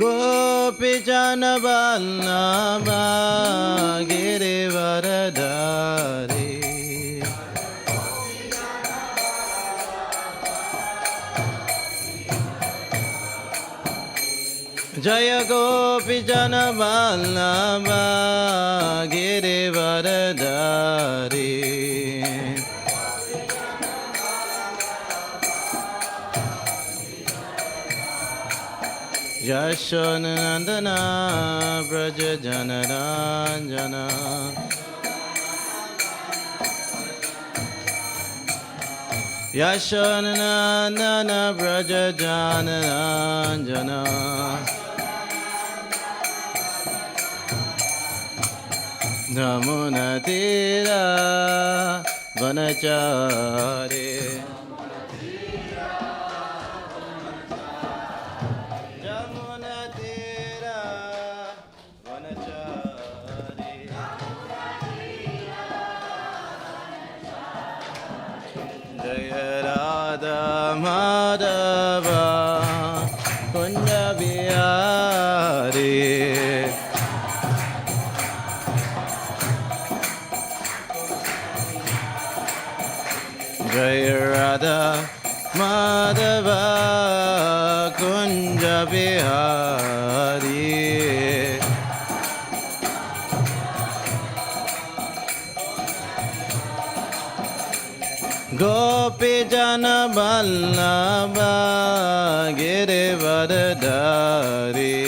Gopijana Vallabha Girivaradhari Jaya Gopijana Vallabha Girivaradhari Yashodanandana Braja Janaranjana Yashodanandana Braja Janaranjana Namunatira Vanachare Madhava Kunja Bihari Jaya Radha Madhava Kunja Bihari Gopijana Vallabha Girivaradhari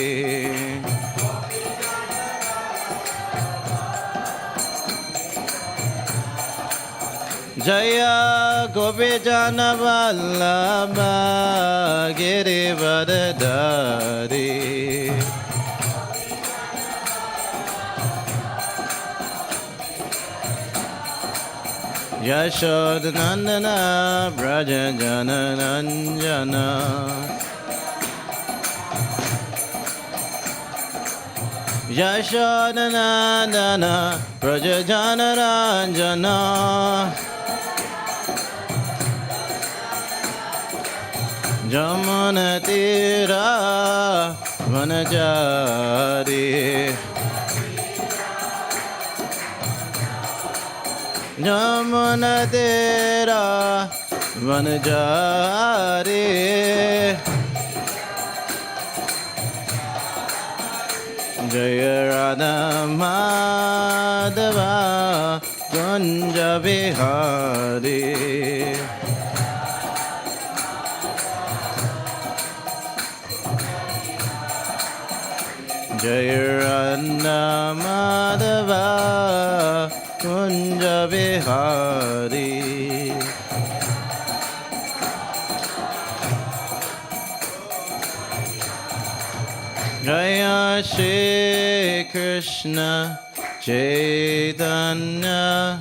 Jaya Gopijana Vallabha Girivaradhari Yashodanandana Braja Janaranjana Yashodanandana Braja Janaranjana Jamunatira Vanachari Jamunatira Vanachari Jaya Radha Madhava Kunja Bihari Jaya Radha Madhava Kunja Bihari Jaya Shri Krishna Caitanya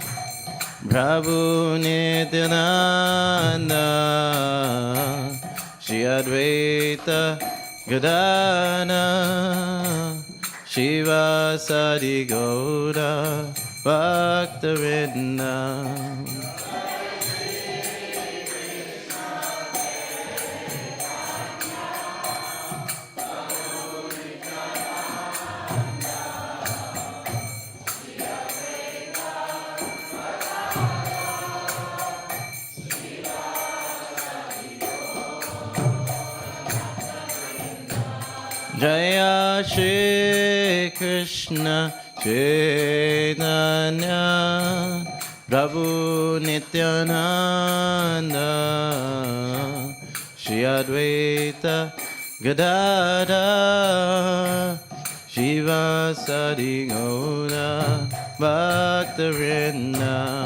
Prabhu Nityananda Shri Advaita Gadana Shiva Sadi Gaura Bhakta-vrinda Jaya Shri Krishna Caitanya Prabhu Nityananda Shri Advaita Gadadhara Shiva Sadi Gaura Bhakta-vrinda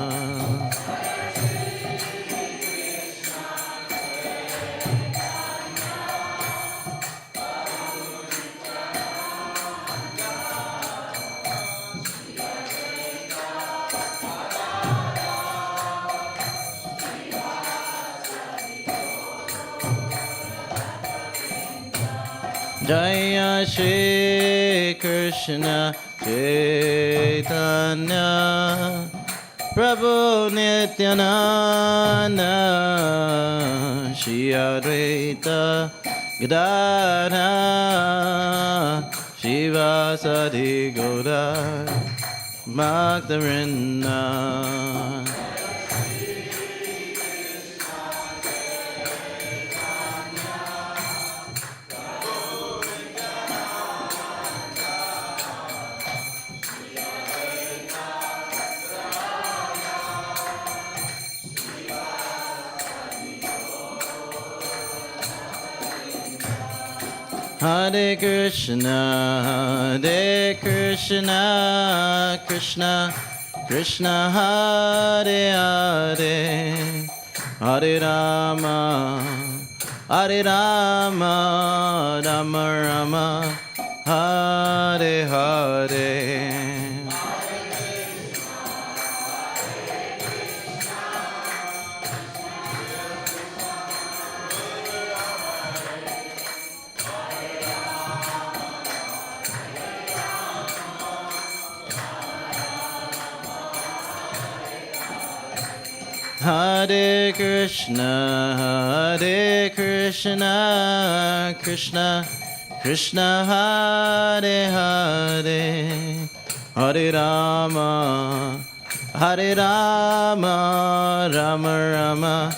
Jaya Shri Krishna Caitanya Prabhu Nityananda Shri Advaita Gadadha Shivasati Gaura Bhakta-vrinda. Hare Krishna, Krishna Krishna, Hare Hare, Hare Rama, Rama Rama, Hare Hare. Hare Krishna, Krishna Krishna, Hare Hare, Hare Rama, Rama Rama,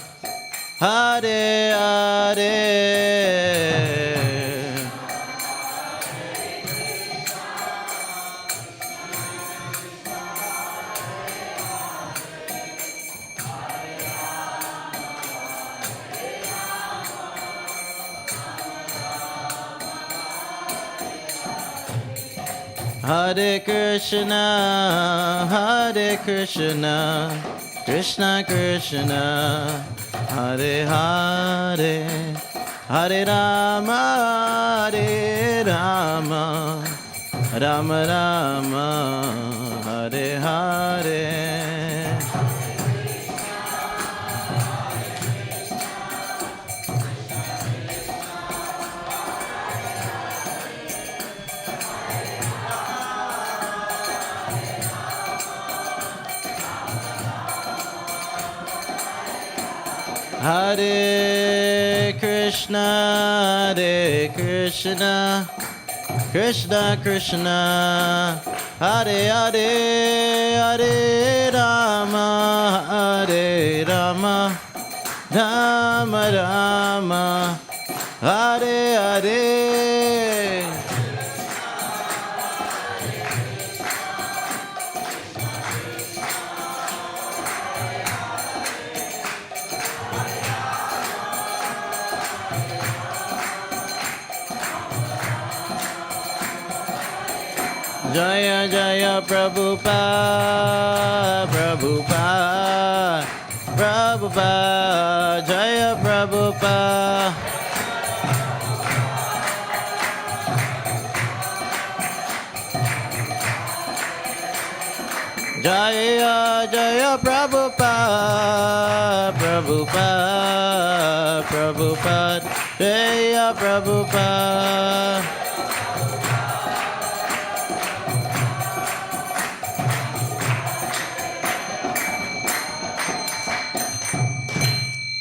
Hare Hare. Hare Krishna, Krishna Krishna, Hare Hare, Hare Rama, Rama Rama, Hare Hare. Hare Krishna, Krishna Krishna, Hare Hare, Hare Rama, Rama Rama, Hare Hare. Jaya Jaya Prabhupada, Prabhupada, Prabhupada, Jaya Prabhupada. Jaya Jaya Prabhupada, Prabhupada, Prabhupada, Jaya Prabhupada.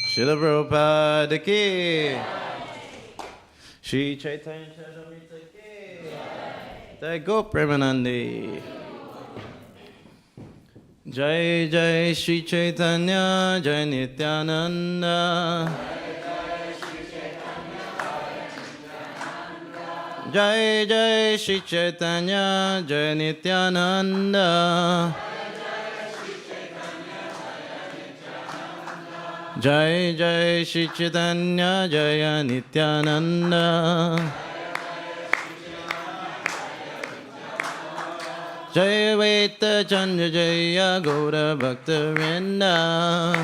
Srila Prabhupada ki, Shri Caitanya-Caritāmṛta ki, Jai Go Premanandi. Jai Jai Shri Caitanya, Jai Nityananda. Jai Jai Shri Caitanya, Jai Nityananda. Jai Jai Shri Caitanya, Jaya Nityananda. Jai Vaita Chandra Jaya Gaura Bhakta-vrinda.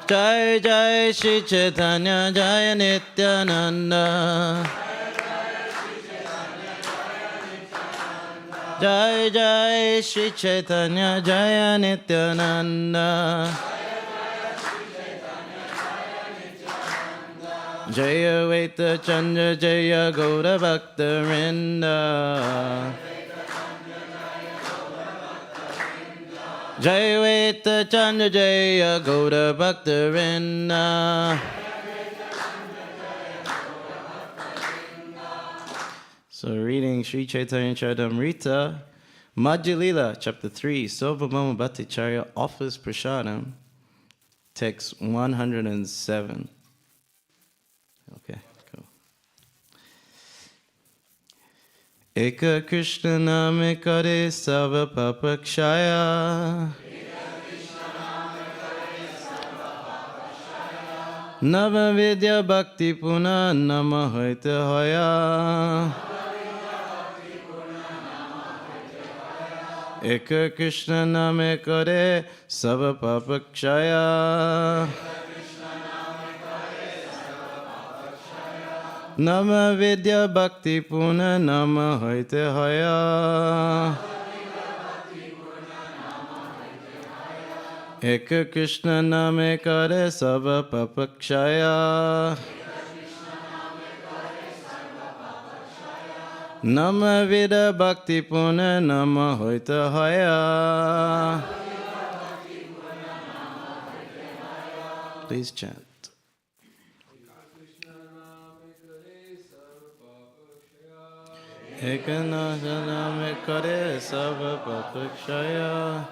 Jai Jai Shri Caitanya, Jaya Nityananda. Jai Jai Shri Caitanya, Jaya Nityananda. Jaya Vaita Chandra Jaya Gaura Bhakta-vrinda. Jayaveta Chanda Jaya Gaura Bhaktavinda. So reading Sri Caitanya-Caritāmṛta, Madhya-lilā, chapter 3, Sarvabhauma Bhattacharya offers prasadam, text 107. Okay, cool. Eka Krishna Name Kare Sava Papakshaya. Nava Vidya Bhakti Puna Nama Hoita Hoya. Eka Krishna Name Kare Sava Papakshaya. Nama Vidya Bhakti Puna Nama Hoite Hoya. Eka Krishna Name Kare Sava Papakshaya. Nama Vidya Bhakti Puna Nama Hoita Hoya. Please chant. Eka Krishna Name Kare Sava Papakshaya.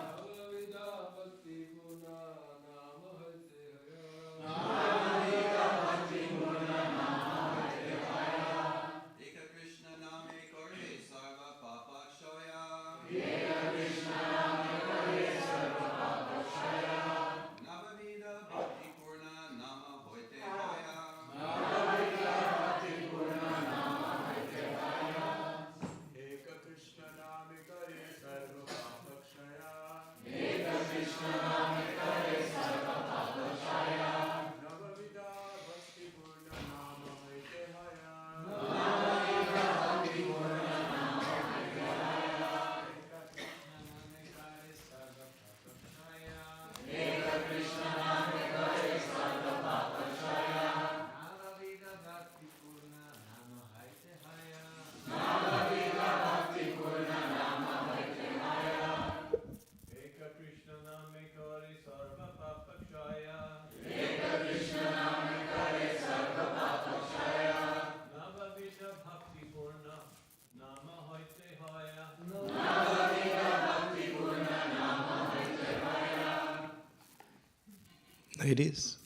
Ladies.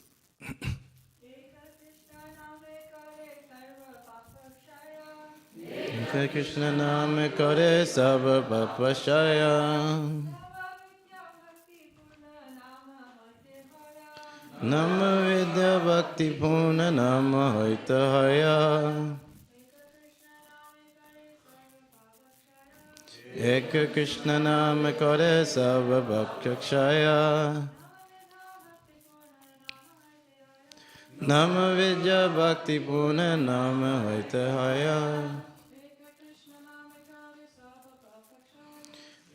Eka Krishna Name Kare Sava Papakshaya. Nama Vidya Bhakti Puna Nama Hoita Hoya. Eka Krishna Name Kare Sava Papakshaya. Nama Vidya Bhakti Puna Nama Hoita Hoya.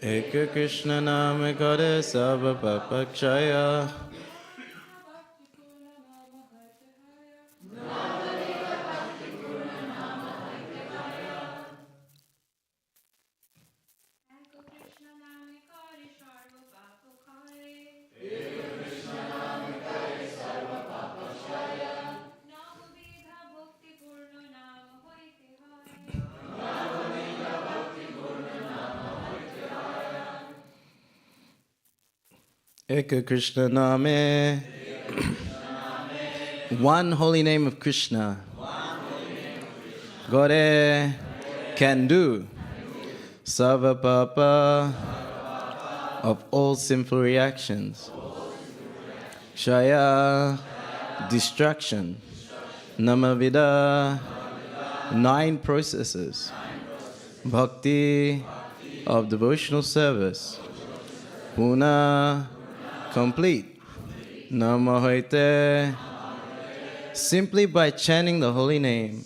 Eka Krishna Name Kare Sava Papakshaya. Eka Krishna Name. One holy name of Krishna. Gore can do. Sava Papa of all sinful reactions. Shaya, destruction. Namavida, 9 processes. Bhakti, of devotional service. Puna, complete. Namahoite, simply by chanting the holy name.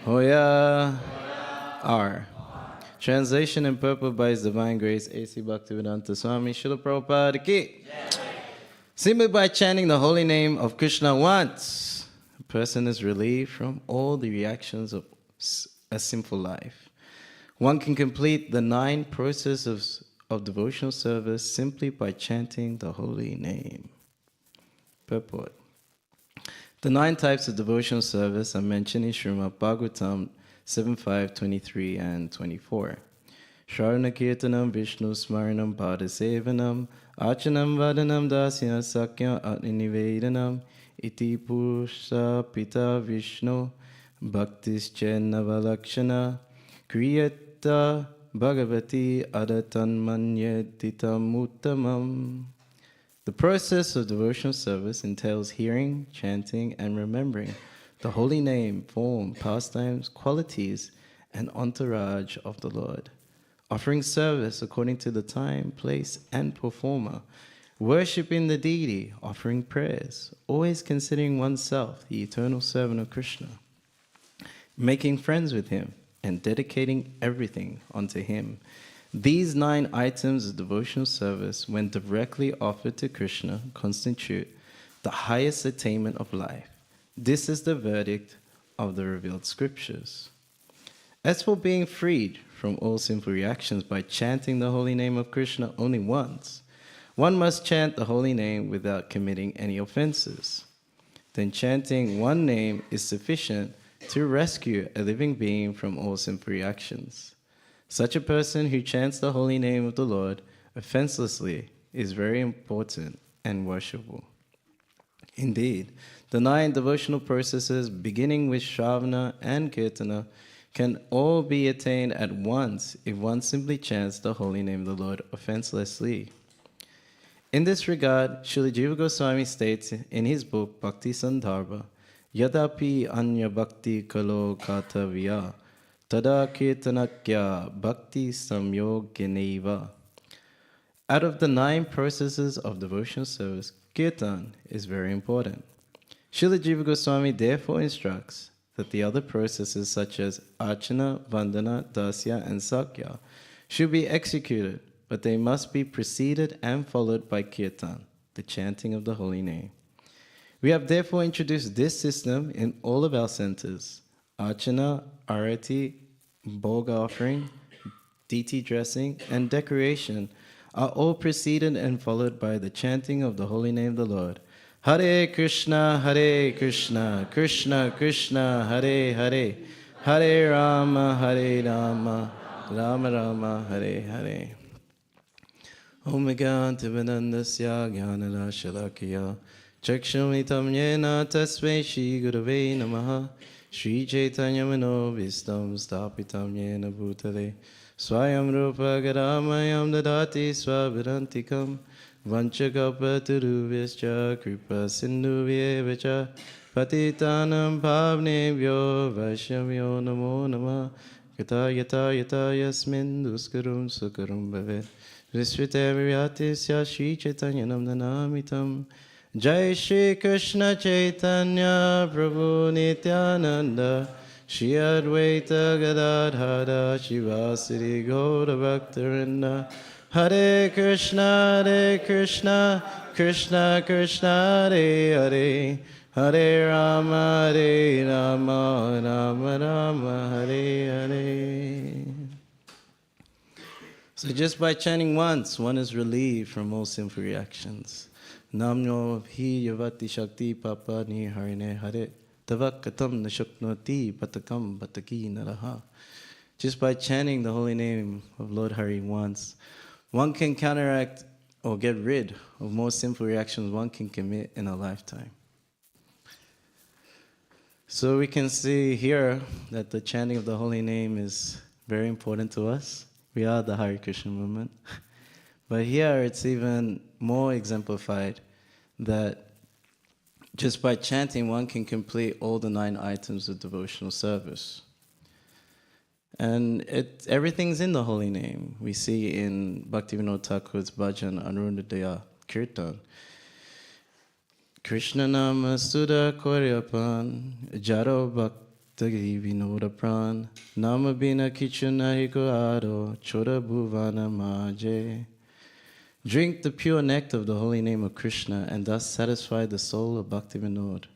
Hoya, R. Translation and purport by His Divine Grace, A.C. Bhaktivedanta Swami Srila Prabhupada Ki. Simply by chanting the holy name of Krishna once, a person is relieved from all the reactions of a sinful life. One can complete the 9 processes of devotional service simply by chanting the holy name. Purport. The 9 types of devotional service are mentioned in Srimad Bhagavatam 7.5, 23, and 24. Shravana Kirtanam Vishnu Smaranam Padasevanam Achanam Vadanam Dasya Sakya Atinivedanam Iti Purusha Pita Vishnu Bhaktische Navalakshana Kriyata Bhagavati Adatanmanyeditam Uttamam. The process of devotional service entails hearing, chanting, and remembering the holy name, form, pastimes, qualities, and entourage of the Lord. Offering service according to the time, place, and performer. Worshipping the deity, offering prayers, always considering oneself the eternal servant of Krishna. Making friends with him, and dedicating everything unto him. These 9 items of devotional service, when directly offered to Krishna, constitute the highest attainment of life. This is the verdict of the revealed scriptures. As for being freed from all sinful reactions by chanting the holy name of Krishna only once, one must chant the holy name without committing any offenses. Then chanting one name is sufficient to rescue a living being from all sinful reactions. Such a person who chants the holy name of the Lord offenselessly is very important and worshipful. Indeed, the 9 devotional processes, beginning with Shravana and Kirtana, can all be attained at once if one simply chants the holy name of the Lord offenselessly. In this regard, Srila Jiva Goswami states in his book Bhakti Sandarbha, Yadapi anya bhakti kalo katavya, tada kirtanakya bhakti samyogineva. Out of the 9 processes of devotional service, kirtan is very important. Srila Jiva Goswami therefore instructs that the other processes such as archana, vandana, dasya, and sakya should be executed, but they must be preceded and followed by kirtan, the chanting of the holy name. We have therefore introduced this system in all of our centers. Archana, arati, bhoga offering, deity dressing, and decoration are all preceded and followed by the chanting of the holy name of the Lord. Hare Krishna, Krishna Krishna, Hare Hare, Hare Rama, Rama Rama, Hare Hare. Om Gyantivedandasya Gyanala Shalakya Chakshamitam Yena Tasmai Shri Gurave Namaha Shri Chaitanya Manovistam Stapitam Yena Bhutale Swayam Rupa Garamayam Dadati Swavirantikam Vanchakapaturuvescha Kripa Sindhuvyavacha Patitanam Bhavnevyo Vaishyamyo Namo Nama Yata Yata Yata Yasmin Duskarum Sukarum Bhavet Visvite Viryatisya Shri Chaitanya Namdanamitam Jai Shri Krishna Chaitanya Prabhu Nityananda Shri Advaita Gadadhara Shivasiri Gaura Bhaktarinda Hare Krishna Krishna Krishna Hare Hare Hare Rama Rama Rama Hare Hare. So just by chanting once, one is relieved from all sinful reactions. Namyo hi yavati shakti papa ni harine hare tavakatam nashuknoti patakam pataki naraha. Just by chanting the holy name of Lord Hari once, one can counteract or get rid of more sinful reactions one can commit in a lifetime. So we can see here that the chanting of the holy name is very important to us. We are the Hare Krishna movement. But here it's even more exemplified that just by chanting one can complete all the 9 items of devotional service. And everything's in the holy name. We see in Bhaktivinoda Thakur's bhajan Anurudaya Kirtan, Krishna Nama Sudha Koryapan Jaro Bhaktagi Vinoda Pran Nama Bina Kichunahiko Ado Choda Bhuvana Maje. Drink the pure nectar of the holy name of Krishna and thus satisfy the soul of Bhaktivinoda.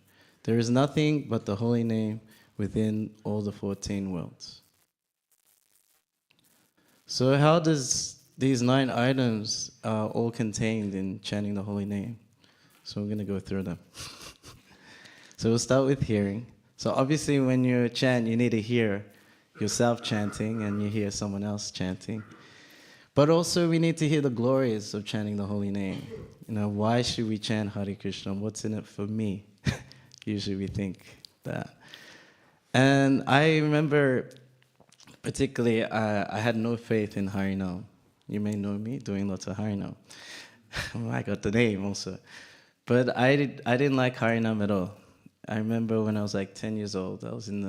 There is nothing but the holy name within all the 14 worlds. So how does these 9 items are all contained in chanting the holy name. So we're going to go through them. So we'll start with hearing. So obviously when you chant, you need to hear yourself chanting and you hear someone else chanting. But also we need to hear the glories of chanting the holy name. You know, why should we chant Hare Krishna? What's in it for me? Usually we think that. And I remember particularly I had no faith in Harinam. You may know me doing lots of Harinam. I got the name also. But I didn't like Harinam at all. I remember when I was like 10 years old, I was in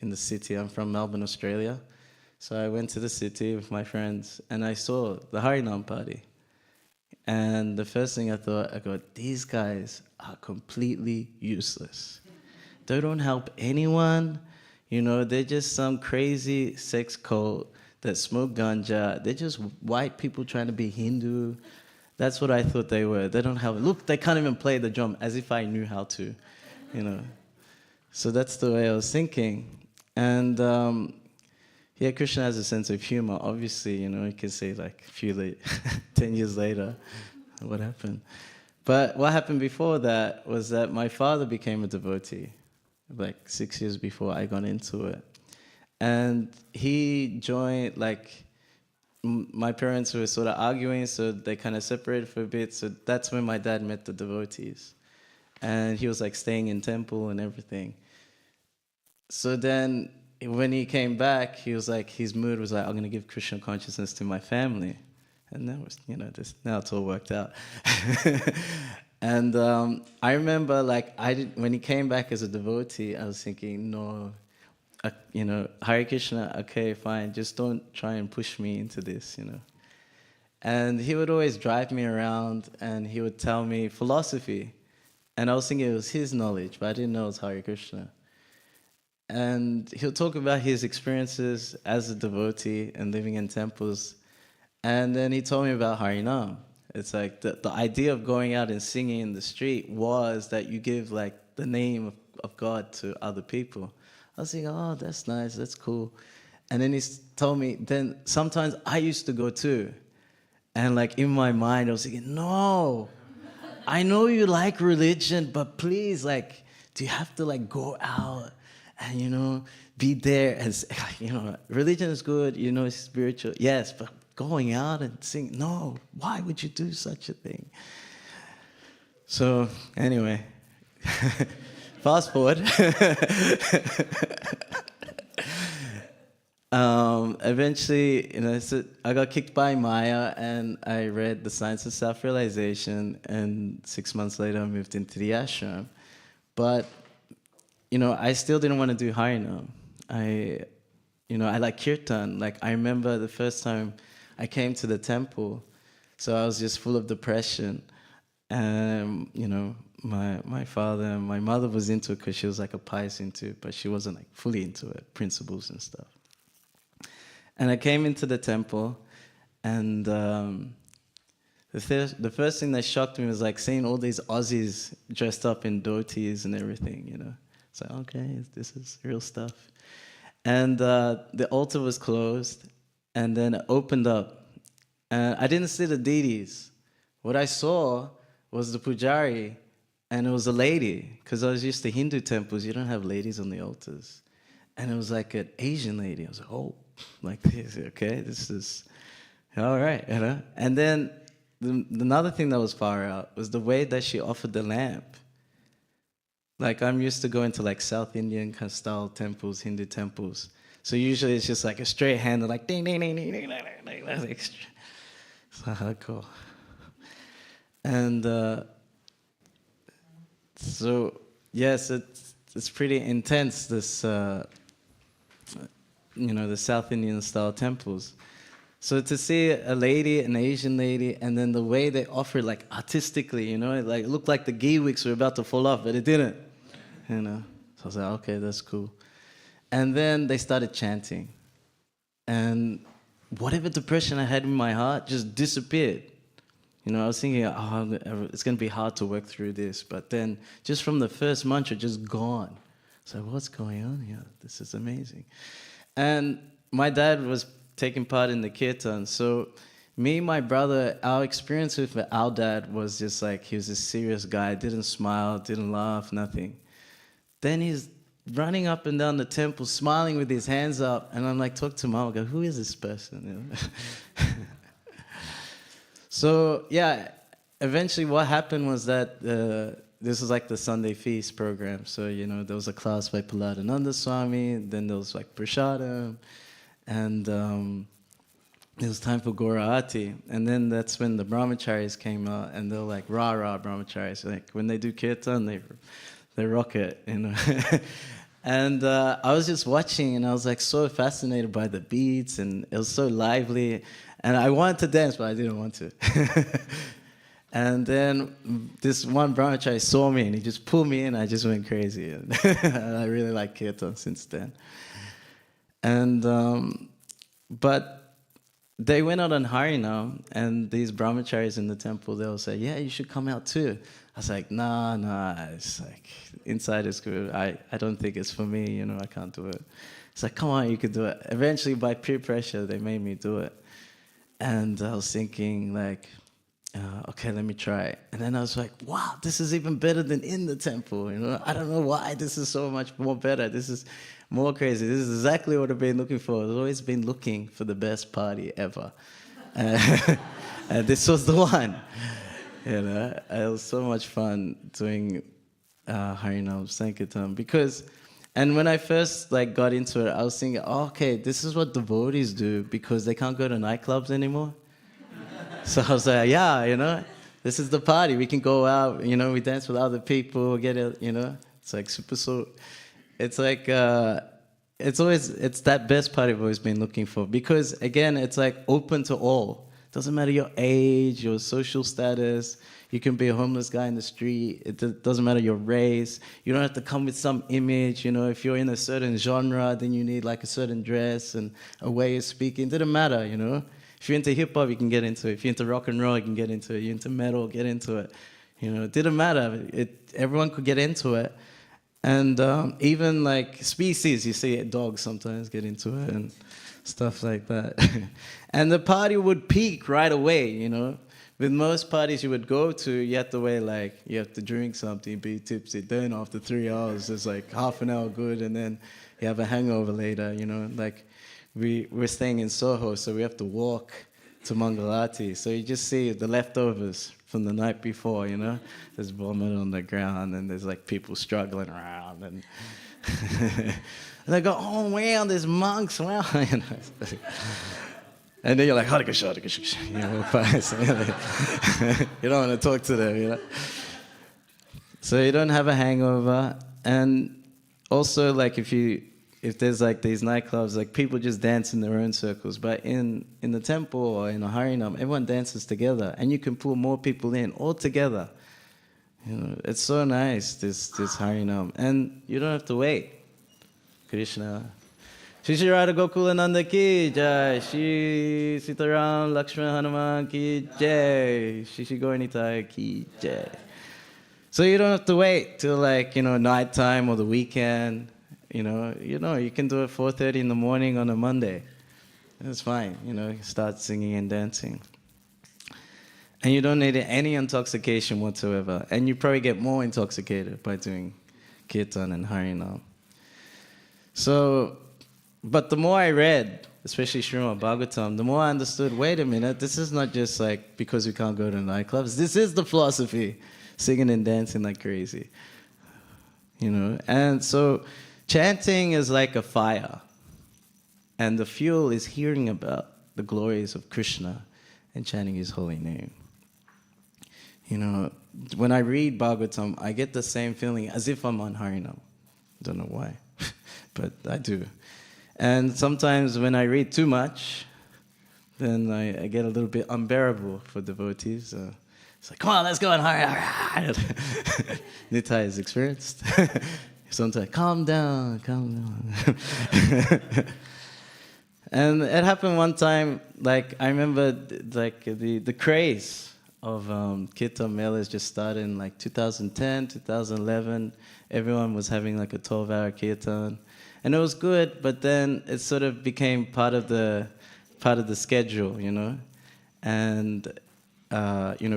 the city. I'm from Melbourne, Australia. So I went to the city with my friends and I saw the Harinam party. And the first thing I thought, these guys are completely useless. They don't help anyone. You know, they're just some crazy sex cult that smoke ganja. They're just white people trying to be Hindu. That's what I thought they were. They don't have, look, they can't even play the drum as if I knew how to, you know. So that's the way I was thinking. And yeah, Krishna has a sense of humor. Obviously, you know, you can say like 10 years later, what happened? But what happened before that was that my father became a devotee, like 6 years before I got into it. And he joined, like, my parents were sort of arguing, so they kind of separated for a bit. So that's when my dad met the devotees. And he was like staying in temple and everything. So then when he came back, he was like, his mood was like, I'm going to give Krishna consciousness to my family. And that was, you know, now it's all worked out. And I remember, like, when he came back as a devotee, I was thinking, no, you know, Hare Krishna, okay, fine, just don't try and push me into this, you know. And he would always drive me around and he would tell me philosophy. And I was thinking it was his knowledge, but I didn't know it was Hare Krishna. And he'll talk about his experiences as a devotee and living in temples. And then he told me about Harinam. It's like the idea of going out and singing in the street was that you give like the name of God to other people. I was thinking, oh, that's nice, that's cool. And then he told me, then sometimes I used to go too. And like in my mind, I was thinking, no, I know you like religion, but please, like, do you have to like go out and, you know, be there? And, you know, religion is good, you know, it's spiritual. Yes, but going out and sing, no, why would you do such a thing? So anyway, fast forward. Eventually, you know, so I got kicked by Maya and I read The Science of Self-Realization, and 6 months later I moved into the ashram. But, you know, I still didn't want to do Harinam. I like kirtan. Like, I remember the first time I came to the temple, so I was just full of depression. And, you know, my father and my mother was into it because she was like a pious into it, but she wasn't like fully into it, principles and stuff. And I came into the temple, and the first thing that shocked me was like seeing all these Aussies dressed up in dhotis and everything, you know. It's like, okay, this is real stuff. And the altar was closed, and then it opened up. And I didn't see the deities. What I saw was the pujari, and it was a lady, because I was used to Hindu temples, you don't have ladies on the altars. And it was like an Asian lady. I was like, oh, like this, okay, this is all right, you know. And then another thing that was far out was the way that she offered the lamp. Like, I'm used to going to like South Indian kind of style temples, Hindu temples. So usually it's just like a straight hand, like ding, ding, ding, ding, ding, ding, ding. That's extra. It's not hardcore. And so yes, it's pretty intense, this you know, the South Indian style temples. So to see a lady, an Asian lady, and then the way they offered, like artistically, you know, it looked like the ghee wicks were about to fall off, but it didn't, you know. So I was like, okay, that's cool. And then they started chanting, and whatever depression I had in my heart just disappeared. You know, I was thinking, oh, it's going to be hard to work through this, but then just from the first mantra, just gone. So what's going on here? This is amazing. And my dad was taking part in the kirtan, so me, my brother, our experience with our dad was just like, he was a serious guy, didn't smile, didn't laugh, nothing. Then he's running up and down the temple, smiling with his hands up, and I'm like, talk to Mom, I go, who is this person? You know? So, yeah, eventually what happened was that this was like the Sunday feast program. So, you know, there was a class by Harinamananda Swami, then there was like Prashadam, and it was time for Gaurāti. And then that's when the brahmacharis came out, and they're like, rah brahmacharis. Like, when they do kirtan, they rock it, you know. And I was just watching, and I was like so fascinated by the beats, and it was so lively. And I wanted to dance, but I didn't want to. And then this one brahmachari saw me, and he just pulled me in. I just went crazy. And I really like kirtan since then. And but they went out on Harinam, and these brahmacharis in the temple, they'll say, yeah, you should come out too. I was like, nah, it's like, inside is good. I don't think it's for me, you know, I can't do it. It's like, come on, you can do it. Eventually, by peer pressure, they made me do it. And I was thinking, like, okay, let me try it. And then I was like, wow, this is even better than in the temple, you know. I don't know why this is so much more better. This is more crazy. This is exactly what I've been looking for. I've always been looking for the best party ever. And this was the one. You know, it was so much fun doing Harinam Sankirtan because, and when I first like got into it, I was thinking, oh, okay, this is what devotees do because they can't go to nightclubs anymore. So I was like, yeah, you know, this is the party. We can go out, you know, we dance with other people, get it, you know. It's like super so. It's like it's that best party I've always been looking for because again, it's like open to all. Doesn't matter your age, your social status. You can be a homeless guy in the street. It doesn't matter your race. You don't have to come with some image. You know, if you're in a certain genre, then you need like a certain dress and a way of speaking. It doesn't matter, you know. If you're into hip hop, you can get into it. If you're into rock and roll, you can get into it. You're into metal, get into it. You know, it didn't matter. Everyone could get into it. And even like species, you see dogs sometimes get into it and stuff like that. And the party would peak right away, you know. With most parties you would go to, you have to wait, like, you have to drink something, be tipsy. Then after 3 hours, it's like half an hour good, and then you have a hangover later, you know. Like, we're staying in Soho, so we have to walk to Mangalati. So you just see the leftovers from the night before, you know. There's vomit on the ground, and there's, like, people struggling around, and... And they go, oh, wow, there's monks, wow. You know, and then you're like, Hare Krishna, Hare Krishna. You know, you don't want to talk to them, you know. So you don't have a hangover. And also, like, if there's, like, these nightclubs, like, people just dance in their own circles. But in the temple or in a Harinam, everyone dances together. And you can pull more people in all together. You know, it's so nice, this Harinam. And you don't have to wait. Krishna. Shri Shri Radha Gokulananda ki jai. Shri Sitaram Lakshman Hanuman ki jai. Shri Shri Gauranitai ki jai. So you don't have to wait till like, you know, nighttime or the weekend. You know, you can do it 4:30 in the morning on a Monday. It's fine, you know, you start singing and dancing. And you don't need any intoxication whatsoever. And you probably get more intoxicated by doing kirtan and Harinam. So, but the more I read, especially Srimad Bhagavatam, the more I understood, wait a minute, this is not just like because we can't go to nightclubs. This is the philosophy, singing and dancing like crazy. You know, and so chanting is like a fire. And the fuel is hearing about the glories of Krishna and chanting his holy name. You know, when I read Bhagavatam, I get the same feeling as if I'm on Harinam. Don't know why. But I do. And sometimes when I read too much, then I get a little bit unbearable for devotees. It's like, come on, let's go on hard. Nitai is experienced. Sometimes, calm down. And it happened one time, like, I remember, like, the craze of Kirtan Melas just started in, like, 2010, 2011. Everyone was having, like, a 12-hour Kirtan. And it was good, but then it sort of became part of the schedule, you know. And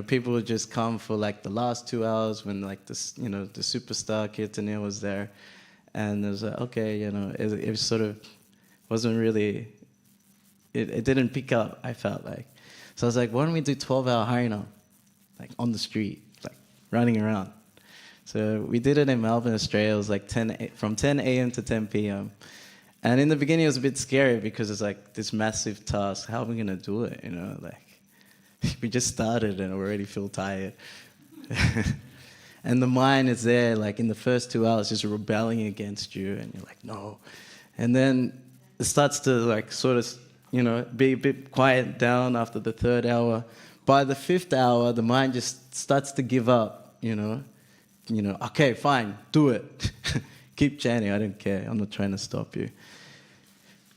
people would just come for like the last 2 hours when like this, the superstar Caitanya was there, and it was like, okay, it sort of wasn't really, it didn't pick up. I felt like, so I was like, why don't we do 12-hour Harinam, like on the street, like running around. So we did it in Melbourne, Australia. It was like from 10 a.m. to 10 p.m. And in the beginning, it was a bit scary because it's like this massive task. How are we gonna do it? We just started and already feel tired. And the mind is there, like in the first 2 hours, just rebelling against you, and you're like, no. And then it starts to like sort of, be a bit quiet down after the 3rd hour. By the 5th hour, the mind just starts to give up, okay, fine, do it. Keep chanting, I don't care, I'm not trying to stop you.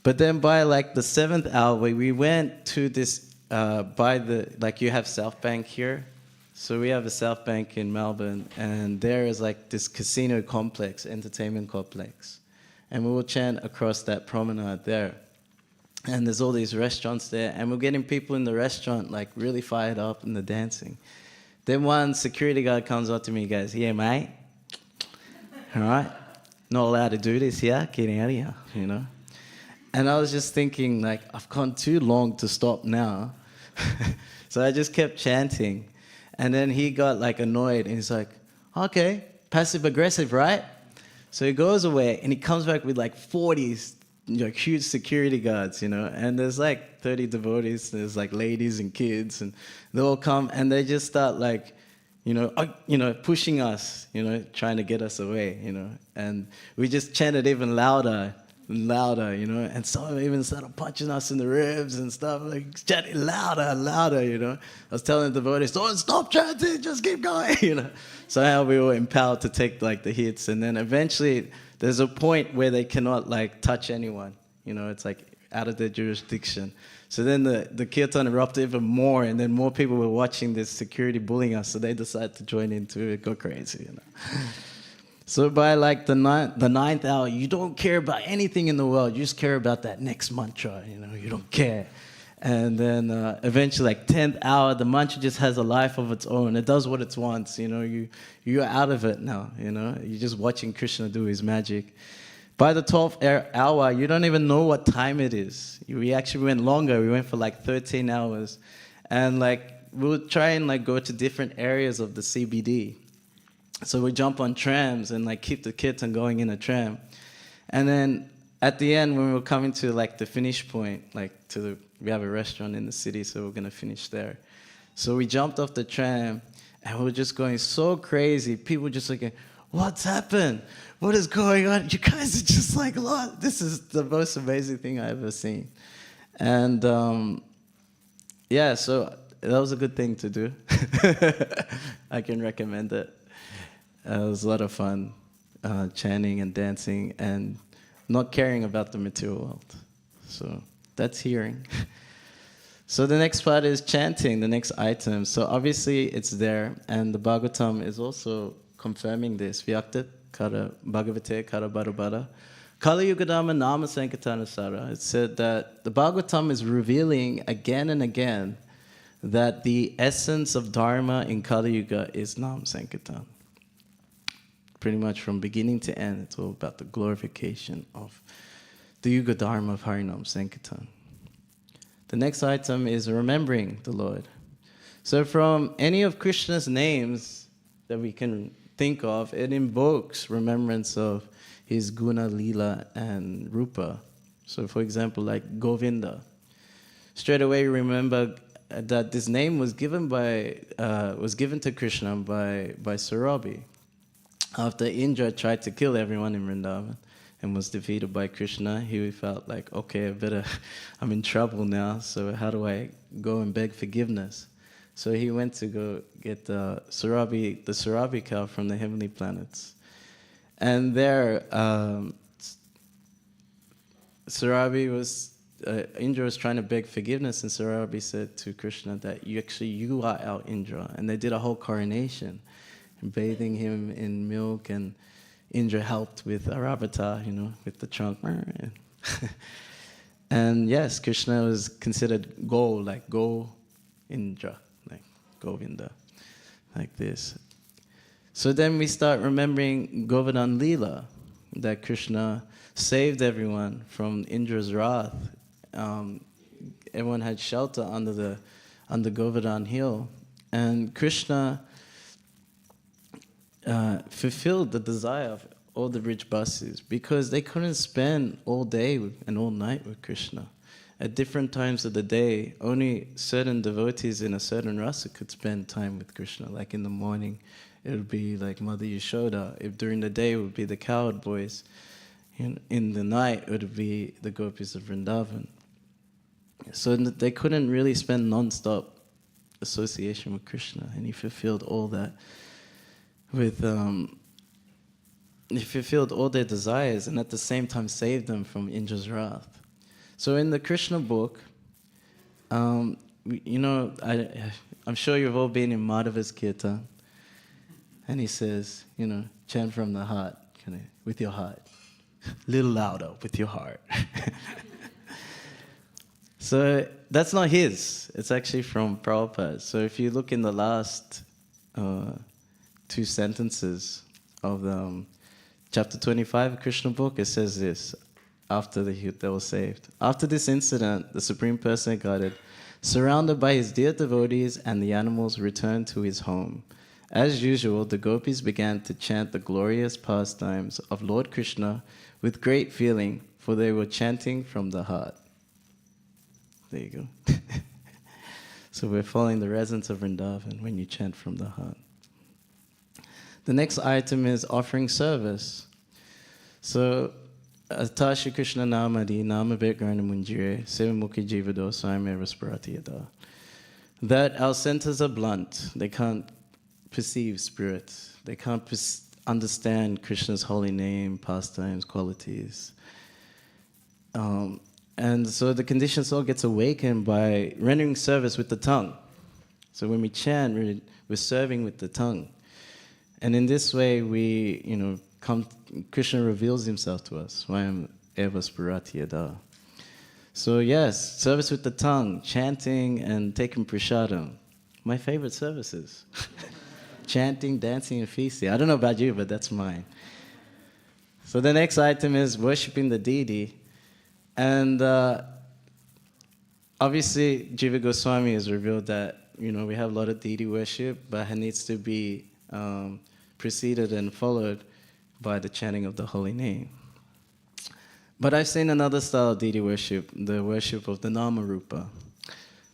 But then by like the 7th hour, we went to this, you have South Bank here. So we have a South Bank in Melbourne, and there is like this casino complex, entertainment complex. And we will chant across that promenade there. And there's all these restaurants there, and we're getting people in the restaurant like really fired up and they're dancing. Then one security guard comes up to me and goes, yeah, mate, all right, not allowed to do this here, get out of here, And I was just thinking, like, I've gone too long to stop now. So I just kept chanting. And then he got like annoyed and he's like, okay, passive aggressive, right? So he goes away and he comes back with like 40 huge security guards, and there's like 30 devotees, there's like ladies and kids, and they all come and they just start like, pushing us, trying to get us away, and we just chanted even louder and louder, and some of them even started punching us in the ribs and stuff, like chanting louder and louder, I was telling the devotees, don't stop chanting, just keep going, Somehow we were empowered to take like the hits, and then eventually there's a point where they cannot like touch anyone, it's like out of their jurisdiction. So then the kirtan erupted even more, and then more people were watching this security bullying us, so they decided to join in too, go crazy, So by like the 9th hour, you don't care about anything in the world. You just care about that next mantra, you don't care. And then eventually, like 10th hour, the mantra just has a life of its own. It does what it wants, you're out of it now, You're just watching Krishna do his magic. By the 12th hour, you don't even know what time it is. We actually went longer. We went for like 13 hours. And like, we would try and like go to different areas of the CBD. So we jump on trams and like keep the kirtan going in a tram. And then at the end, when we were coming to like the finish point, like we have a restaurant in the city, so we're gonna finish there. So we jumped off the tram and we were just going so crazy. People just like, what's happened? What is going on? You guys are just like, lost. This is the most amazing thing I've ever seen. And so that was a good thing to do. I can recommend it. It was a lot of fun, chanting and dancing and not caring about the material world. So that's hearing. So the next part is chanting, the next item. So obviously it's there, and the Bhagavatam is also confirming this. Vyaktat kara Bhagavate kara barabara. Kali Yugadama Nama Sankirtana Sara. It said that the Bhagavatam is revealing again and again that the essence of Dharma in Kali Yuga is Nam Sankirtan. Pretty much from beginning to end, it's all about the glorification of the Yuga Dharma of Harinam Sankirtan. The next item is remembering the Lord. So from any of Krishna's names that we can think of, it invokes remembrance of his guna, lila, and rupa. So for example, like Govinda. Straight away you remember that this name was given to Krishna by Surabi. After Indra tried to kill everyone in Vrindavan and was defeated by Krishna, he felt like, okay, I'm in trouble now, so how do I go and beg forgiveness? So he went to go get the Surabi cow from the heavenly planets. And there, Indra was trying to beg forgiveness, and Surabi said to Krishna that you are our Indra. And they did a whole coronation, bathing him in milk, and Indra helped with Aravata, with the trunk. And yes, Krishna was considered Go, like go, Indra, like Govinda, like this. So then we start remembering Govardhan-lilā, that Krishna saved everyone from Indra's wrath. Everyone had shelter under Govardhan hill, and Krishna fulfilled the desire of all the rich basis, because they couldn't spend all day and all night with Krishna. At different times of the day, only certain devotees in a certain rasa could spend time with Krishna. Like in the morning, it would be like Mother Yashoda. If during the day, it would be the cowherd boys. In the night, it would be the gopis of Vrindavan. So they couldn't really spend non-stop association with Krishna, and he fulfilled all that with he fulfilled all their desires, and at the same time saved them from Indra's wrath. So in the Krishna book, I'm sure you've all been in Madhava's Kirtan, and he says, chant from the heart, with your heart, little louder with your heart. So that's not his. It's actually from Prabhupada. So if you look in the last 2 sentences of the chapter 25 of Krishna book, it says this, after they were saved. After this incident, the Supreme Personality of Godhead, surrounded by his dear devotees and the animals, returned to his home. As usual, the gopis began to chant the glorious pastimes of Lord Krishna with great feeling, for they were chanting from the heart. There you go. So we're following the resonance of Vrindavan when you chant from the heart. The next item is offering service. So, Atashi Krishna Namadi Nama Vetgarna Munjire Sevamukhi Jivado Swayame Rasparatiyada. That our senses are blunt. They can't perceive spirit. They can't understand Krishna's holy name, pastimes, qualities. And so the conditioned soul gets awakened by rendering service with the tongue. So when we chant, we're serving with the tongue. And in this way, Krishna reveals himself to us. Swayam eva spurati yada. So yes, service with the tongue, chanting and taking prasadam. My favorite services. Chanting, dancing, and feasting. I don't know about you, but that's mine. So the next item is worshipping the deity. And obviously, Jiva Goswami has revealed that, we have a lot of deity worship, but it needs to be preceded and followed by the chanting of the holy name. But I've seen another style of deity worship, the worship of the Nama Rupa.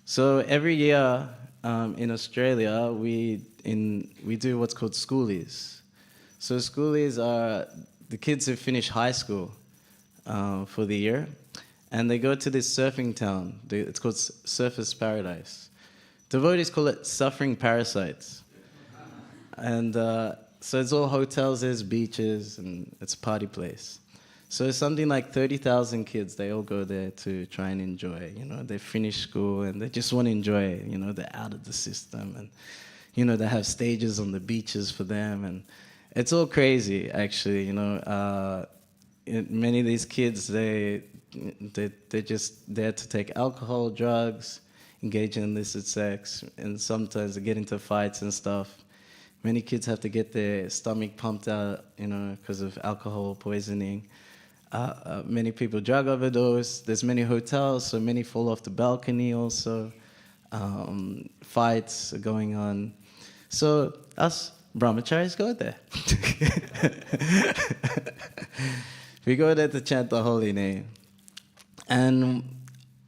So every year in Australia, we do what's called schoolies. So schoolies are the kids who finish high school for the year, and they go to this surfing town. It's called Surfers' Paradise. Devotees call it suffering parasites. And so it's all hotels, there's beaches, and it's a party place. So it's something like 30,000 kids, they all go there to try and enjoy. They finish school and they just want to enjoy it. They're out of the system, and they have stages on the beaches for them, and it's all crazy, actually. Many of these kids, they're just there to take alcohol, drugs, engage in illicit sex, and sometimes they get into fights and stuff. Many kids have to get their stomach pumped out, because of alcohol poisoning. Many people drug overdose. There's many hotels, so many fall off the balcony also. Fights are going on. So us brahmacharis go there. We go there to chant the holy name. And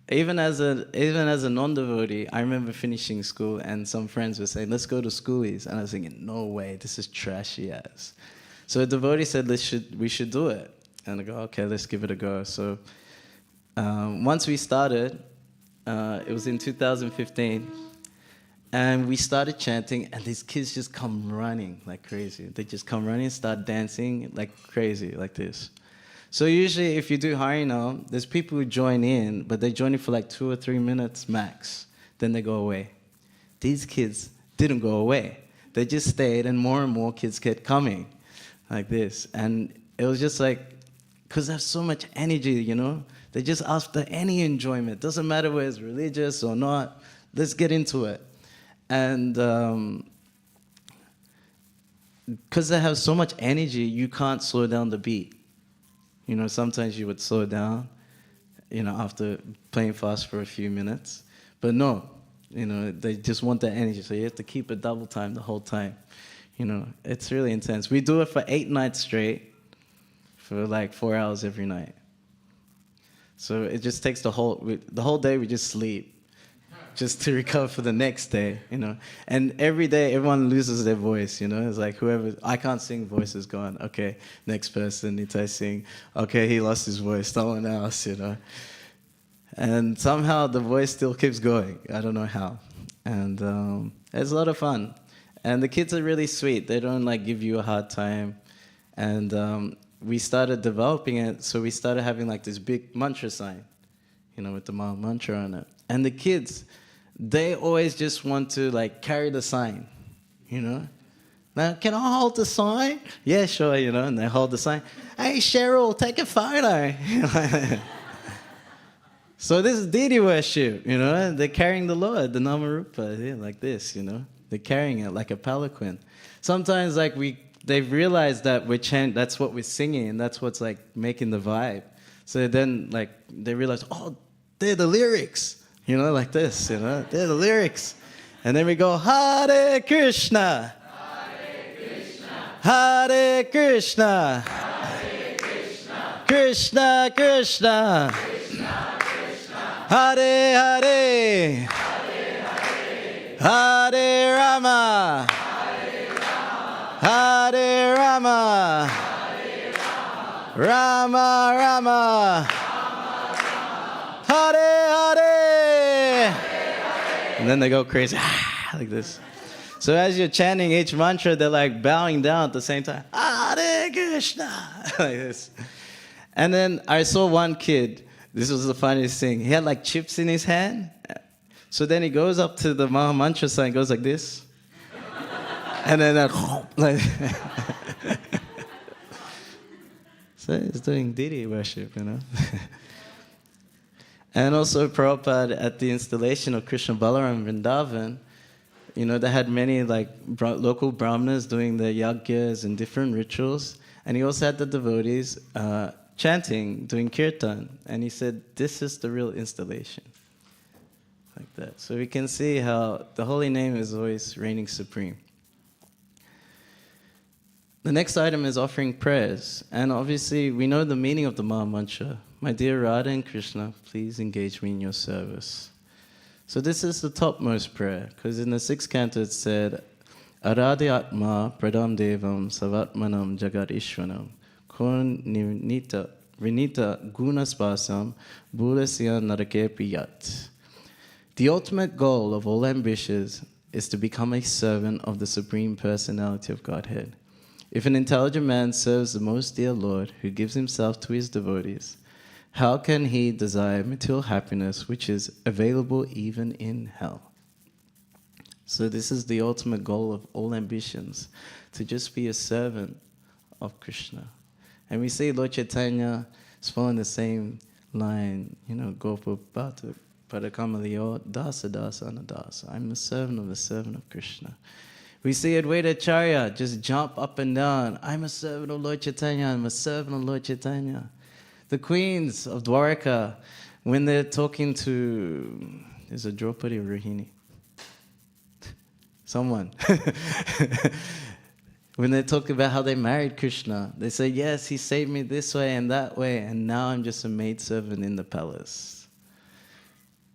even as a non-devotee, I remember finishing school and some friends were saying, let's go to schoolies. And I was thinking, no way, this is trashy as. So a devotee said, we should do it. And I go, okay, let's give it a go. So once we started, it was in 2015, and we started chanting, and these kids just come running like crazy. They just come running, start dancing like crazy, like this. So usually if you do Harinam, there's people who join in, but they join in for like 2 or 3 minutes max. Then they go away. These kids didn't go away. They just stayed, and more kids kept coming like this. And it was just like, because they have so much energy, They just ask for any enjoyment. Doesn't matter whether it's religious or not. let's get into it. And because they have so much energy, you can't slow down the beat. You know, sometimes you would slow down, you know, after playing fast for a few minutes. But no, you know, they just want that energy. So you have to keep it double time the whole time. You know, it's really intense. We do it for 8 nights straight, for like 4 hours every night. So it just takes the whole day we just sleep, just to recover for the next day, you know. And every day, everyone loses their voice, you know. It's like whoever, I can't sing, voice is gone. Okay, next person, Nitai sing. Okay, he lost his voice, someone else, you know. And somehow the voice still keeps going. I don't know how. And it's a lot of fun. And the kids are really sweet. They don't like give you a hard time. And we started developing it, so we started having like this big mantra sign, you know, with the Maha mantra on it. And the kids, they always just want to like carry the sign, you know. Now, can I hold the sign? Yeah, sure, you know, and they hold the sign. Hey, Cheryl, take a photo. So this is deity worship, you know. They're carrying the Lord, the Namarupa, yeah, like this, you know. They're carrying it like a palanquin. Sometimes like they've realized that that's what we're singing, and that's what's like making the vibe. So then like they realize, oh, they're the lyrics. You know, like this, you know, they're the lyrics. And then we go, Hare Krishna, Hare Krishna, Hare Krishna, Hare Krishna, Krishna Krishna, Krishna Krishna, Hare Hare, Hare Hare, Hare Rama, Hare Rama, Hare Rama, Hare Rama, Rama Rama, Hare Hare. And then they go crazy, like this. So as you're chanting each mantra, they're like bowing down at the same time. Hare Krishna, like this. And then I saw one kid, this was the funniest thing. He had like chips in his hand. So then he goes up to the Maha mantra sign, goes like this. And then like so he's doing deity worship, you know. And also Prabhupada, at the installation of Krishna Balaram Vrindavan, you know, they had many like local brahmanas doing the yagyas and different rituals. And he also had the devotees chanting, doing kirtan. And he said, this is the real installation. Like that. So we can see how the holy name is always reigning supreme. The next item is offering prayers. And obviously, we know the meaning of the Maha Mantra. My dear Radha and Krishna, please engage me in your service. So this is the topmost prayer, because in the 6th canto it said, Aradhi Atma Pradam Devam Savatmanam Jagat Ishwanam Kon Vinita Gunaspasam Bulasya Narake Priyat. The ultimate goal of all ambitions is to become a servant of the Supreme Personality of Godhead. If an intelligent man serves the most dear Lord, who gives himself to his devotees, how can he desire material happiness which is available even in hell? So this is the ultimate goal of all ambitions, to just be a servant of Krishna. And we see Lord Chaitanya is following the same line, you know, Gopa Bhata Padakamalia Dāsa Dāsa Anadāsa. I'm a servant of Krishna. We see Advaita Acharya just jump up and down. I'm a servant of Lord Chaitanya, I'm a servant of Lord Chaitanya. The queens of Dwarka, when they're talking to, is it Draupadi or Rohini? Someone. When they talk about how they married Krishna, they say, yes, he saved me this way and that way, and now I'm just a maidservant in the palace.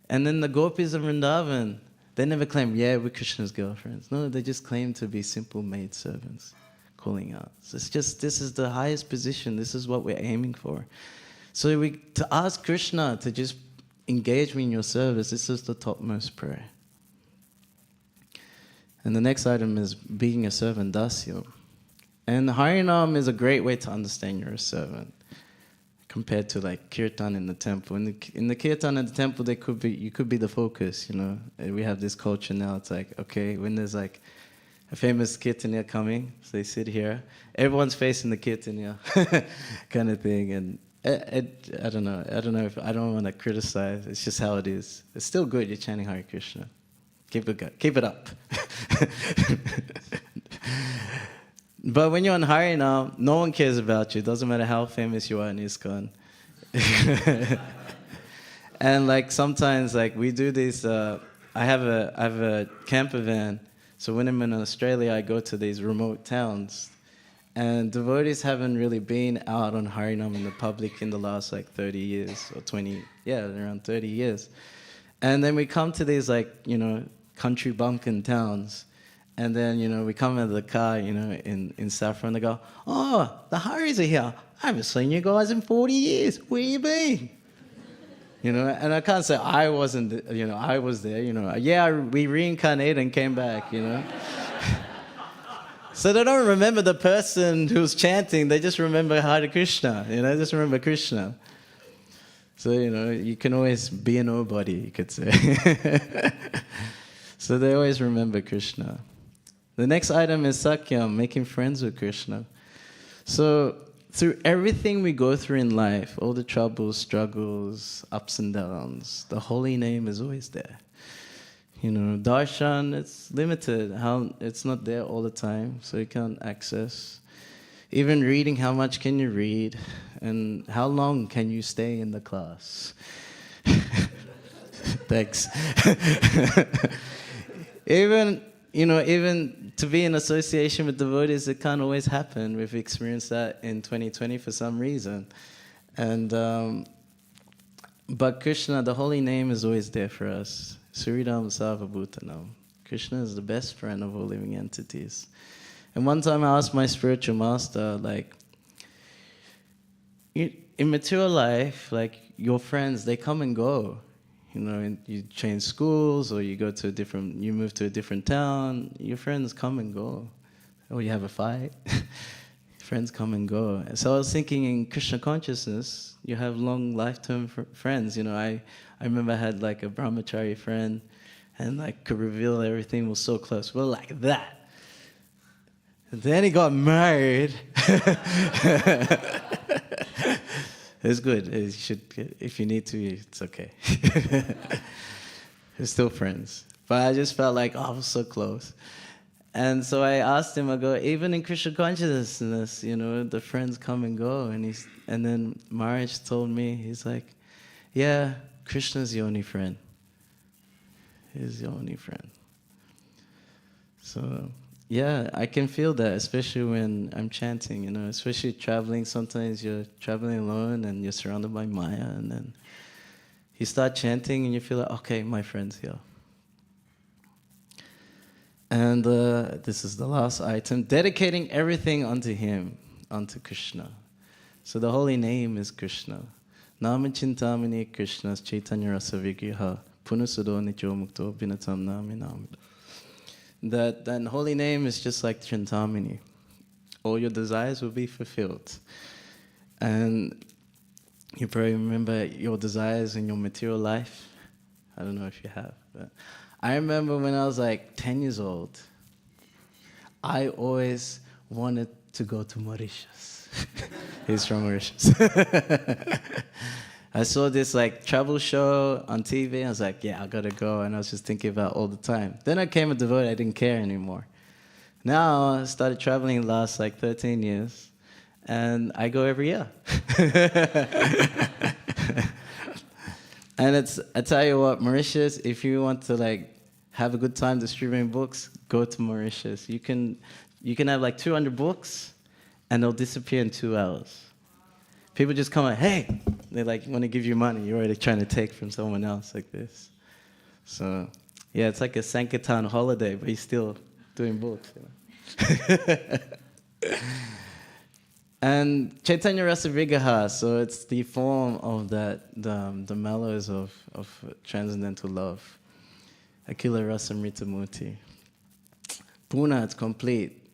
And then the gopis of Vrindavan, they never claim, yeah, we're Krishna's girlfriends. No, they just claim to be simple maidservants, calling out. So it's just, this is the highest position. This is what we're aiming for. So to ask Krishna to just engage me in your service, this is the topmost prayer. And the next item is being a servant, dasya. And Harinam is a great way to understand you're a servant, compared to like kirtan in the temple. In the kirtan in the temple, you could be the focus, you know. We have this culture now. It's like, okay, when there's like a famous kirtaniya coming, so they sit here, everyone's facing the kirtaniya, kind of thing. And I don't know. I don't want to criticize. It's just how it is. It's still good. You're chanting Hare Krishna. Keep it up. But when you're on Harinam, no one cares about you. It doesn't matter how famous you are in ISKCON. And like sometimes like we do these, I have a camper van. So when I'm in Australia, I go to these remote towns. And devotees haven't really been out on Harinam in the public in the last like 30 years or 20, around 30 years. And then we come to these like, country bumpkin towns. And then, we come out of the car, in Saffron, they go, "Oh, the Haris are here. I haven't seen you guys in 40 years. Where you been?" And I can't say I wasn't, I was there, Yeah, we reincarnated and came back, So they don't remember the person who's chanting, they just remember Hare Krishna, just remember Krishna. So, you can always be a nobody, you could say. So they always remember Krishna. The next item is Sakyam, making friends with Krishna. So through everything we go through in life, all the troubles, struggles, ups and downs, the holy name is always there. Darshan, it's limited. It's not there all the time, so you can't access. Even reading, how much can you read? And how long can you stay in the class? Thanks. Even to be in association with devotees, it can't always happen. We've experienced that in 2020 for some reason. And but Krishna, the holy name, is always there for us. Suridam Sarvabhutanam. Krishna is the best friend of all living entities. And one time I asked my spiritual master, like, in material life, like, your friends, they come and go. You change schools, or you move to a different town, your friends come and go. Or you have a fight, friends come and go. So I was thinking, in Krishna consciousness, you have long lifetime friends. I remember I had like a brahmachari friend, and like could reveal everything, was so close. Well, like that. And then he got married. It's good. You should, if you need to, it's okay. We're still friends. But I just felt like, I was so close. And so I asked him, I go, even in Krishna consciousness, the friends come and go. And then Maharaj told me, he's like, yeah, Krishna's the only friend. He's the only friend. So, yeah, I can feel that, especially when I'm chanting, especially traveling. Sometimes you're traveling alone and you're surrounded by Maya, and then you start chanting and you feel like, okay, my friend's here. And this is the last item, dedicating everything unto him, unto Krishna. So the holy name is Krishna. Nama Chintamani Krishna's Caitanya-Rasa Vigriha, Punusado Nityo Mukto Binatam Nami Namida. That holy name is just like Chintamani. All your desires will be fulfilled. And you probably remember your desires in your material life. I don't know if you have, but I remember when I was like 10 years old, I always wanted to go to Mauritius. He's from Mauritius. I saw this like travel show on TV. I was like, yeah, I gotta go. And I was just thinking about it all the time. Then I came a devotee. I didn't care anymore. Now I started traveling the last like 13 years. And I go every year. And I tell you what, Mauritius, if you want to like have a good time distributing books, go to Mauritius. You can have like 200 books and they'll disappear in 2 hours. People just come like, hey, they like want to give you money. You're already trying to take from someone else like this. So yeah, it's like a Sankirtan holiday, but he's still doing books. And Chaitanya Rasa Vigraha, so it's the form of the mellows of transcendental love. Akila Rasa Mritamurti. Puna, it's complete.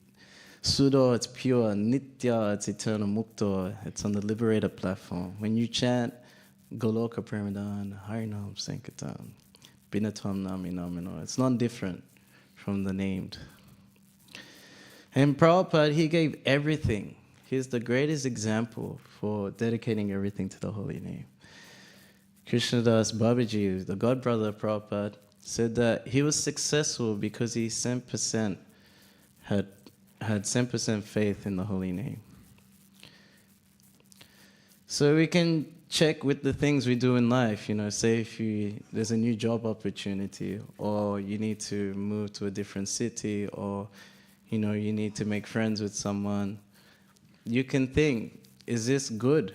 Sudo, it's pure. Nitya, it's eternal. Mukto, it's on the liberated platform. When you chant Goloka Pramadan, Harinam Sankirtan, Binatam Nami Namino, it's not different from the named. And Prabhupada, he gave everything. He's the greatest example for dedicating everything to the holy name. Krishnadas Babaji, the god brother of Prabhupada, said that he was successful because he 10% had 10% faith in the holy name. So we can check with the things we do in life, say if there's a new job opportunity, or you need to move to a different city, or you need to make friends with someone. You can think, is this good?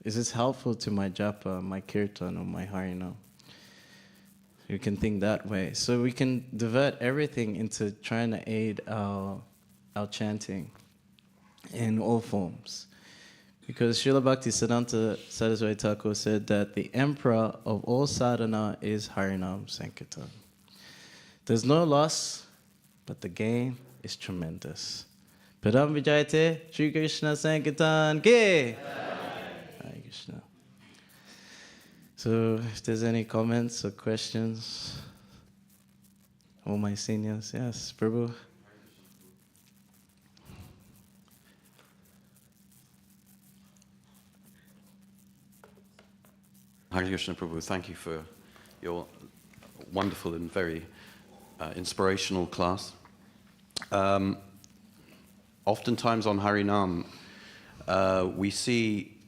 Is this helpful to my japa, my kirtan, or my harinam? You can think that way. So we can divert everything into trying to aid our chanting in all forms. Because Srila Bhaktisiddhanta Saraswati Thakur said that the emperor of all sadhana is Harinam Sankirtan. There's no loss, but the gain is tremendous. Param Vijayate, Shri Krishna Sankirtan Ki! Hare Krishna. So, if there's any comments or questions, all my seniors, yes, Prabhu. Hare Krishna Prabhu, thank you for your wonderful and very inspirational class. Oftentimes on Harinam, we see,